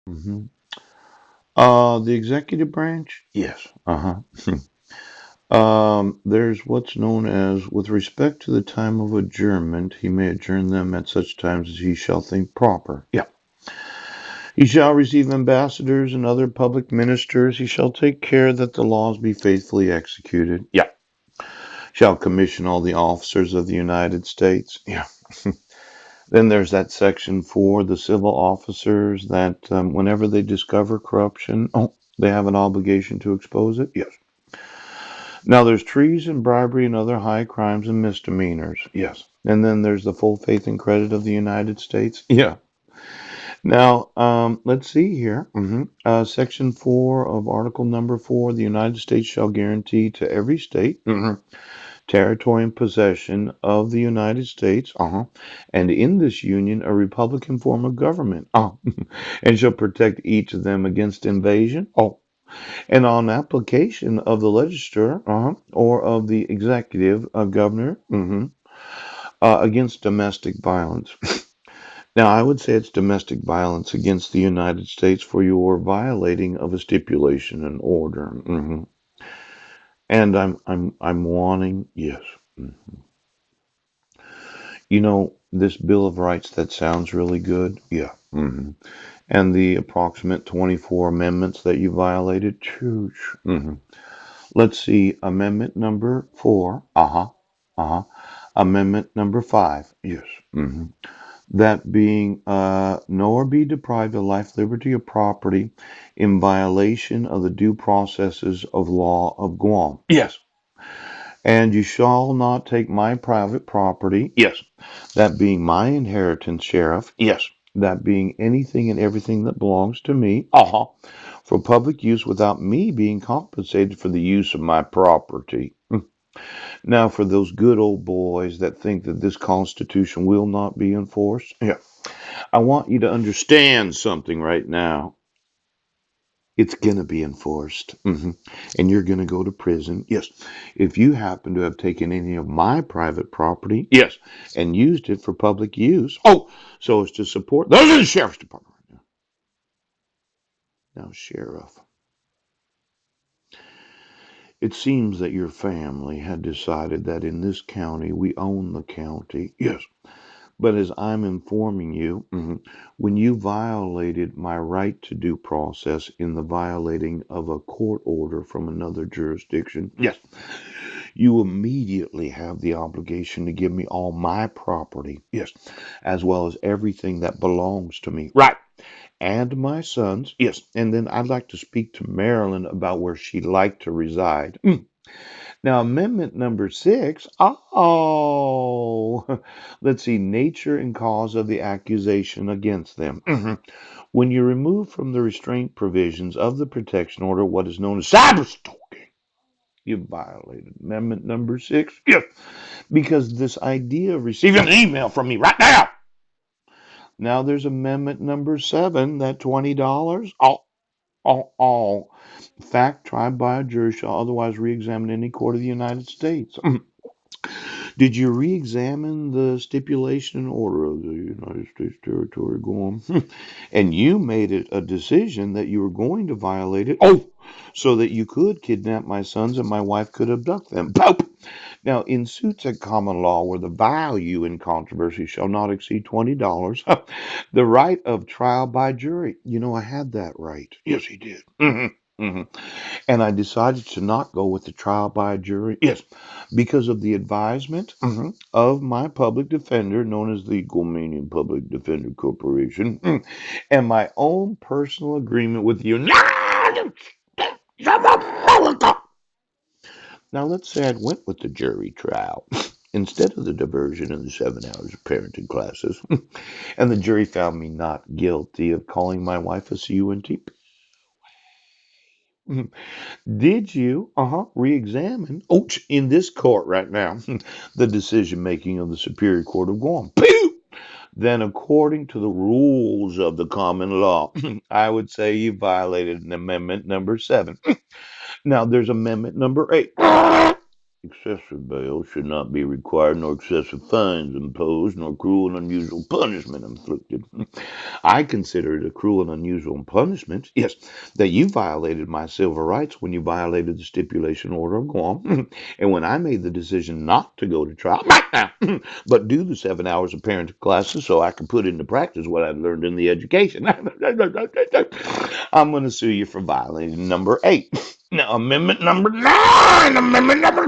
hmm the executive branch? Yes. Uh-huh. There's what's known as, with respect to the time of adjournment, he may adjourn them at such times as he shall think proper. Yeah. He shall receive ambassadors and other public ministers. He shall take care that the laws be faithfully executed. Yeah. Shall commission all the officers of the United States. Yeah. Then there's that section for the civil officers that whenever they discover corruption, they have an obligation to expose it. Yes. Now there's treason, bribery, and other high crimes and misdemeanors. Yes. And then there's the full faith and credit of the United States. Yeah. Now, let's see here. Section 4 of Article number 4, the United States shall guarantee to every state territory and possession of the United States, and in this union a republican form of government, and shall protect each of them against invasion, and on application of the legislature, or of the executive governor, against domestic violence. Now, I would say it's domestic violence against the United States for your violating of a stipulation and order. And I'm wanting, yes. Mm. You know, this Bill of Rights that sounds really good. Yeah. And the approximate 24 amendments that you violated. Let's see. Amendment number 4. Uh-huh. Amendment number 5. Yes. That being, nor be deprived of life, liberty, or property in violation of the due processes of law of Guam. Yes. And you shall not take my private property. Yes. That being my inheritance, Sheriff. Yes. That being anything and everything that belongs to me. For public use without me being compensated for the use of my property. Now, for those good old boys that think that this Constitution will not be enforced, yeah, I want you to understand something right now. It's going to be enforced. And you're going to go to prison. Yes. If you happen to have taken any of my private property, yes, and used it for public use, so as to support those are the sheriff's department right now. Now, Sheriff, it seems that your family had decided that in this county we own the county. Yes. But as I'm informing you, when you violated my right to due process in the violating of a court order from another jurisdiction, yes, you immediately have the obligation to give me all my property, yes, as well as everything that belongs to me, right, and my sons, yes. And then I'd like to speak to Marilyn about where she'd like to reside. Now, amendment number 6. Let's see. Nature and cause of the accusation against them. When you remove from the restraint provisions of the protection order what is known as cyberstalking, you violated amendment number 6. Yes, because this idea of receiving an email from me right now. Now there's amendment number 7, that $20. All. Fact tried by a jury shall otherwise re-examine any court of the United States. Did you re-examine the stipulation and order of the United States territory, Guam? And you made it a decision that you were going to violate it. So that you could kidnap my sons and my wife could abduct them. Pope! Now, in suits at common law where the value in controversy shall not exceed $20, the right of trial by jury. You know, I had that right. Yes, he did. And I decided to not go with the trial by jury. Yes, because of the advisement of my public defender, known as the Guamanian Public Defender Corporation, and my own personal agreement with the United States of America. Now, let's say I'd went with the jury trial instead of the diversion of the 7 hours of parenting classes, and the jury found me not guilty of calling my wife a cunt. Did you, re-examine, in this court right now, the decision making of the Superior Court of Guam? Pew! Then, according to the rules of the common law, I would say you violated an amendment number 7. Now, there's amendment number 8. Excessive bail should not be required, nor excessive fines imposed, nor cruel and unusual punishment inflicted. I consider it a cruel and unusual punishment, yes, that you violated my civil rights when you violated the stipulation order of Guam, and when I made the decision not to go to trial, but do the 7 hours of parenting classes so I can put into practice what I've learned in the education. I'm going to sue you for violating number 8. Now, amendment number 9. Amendment number.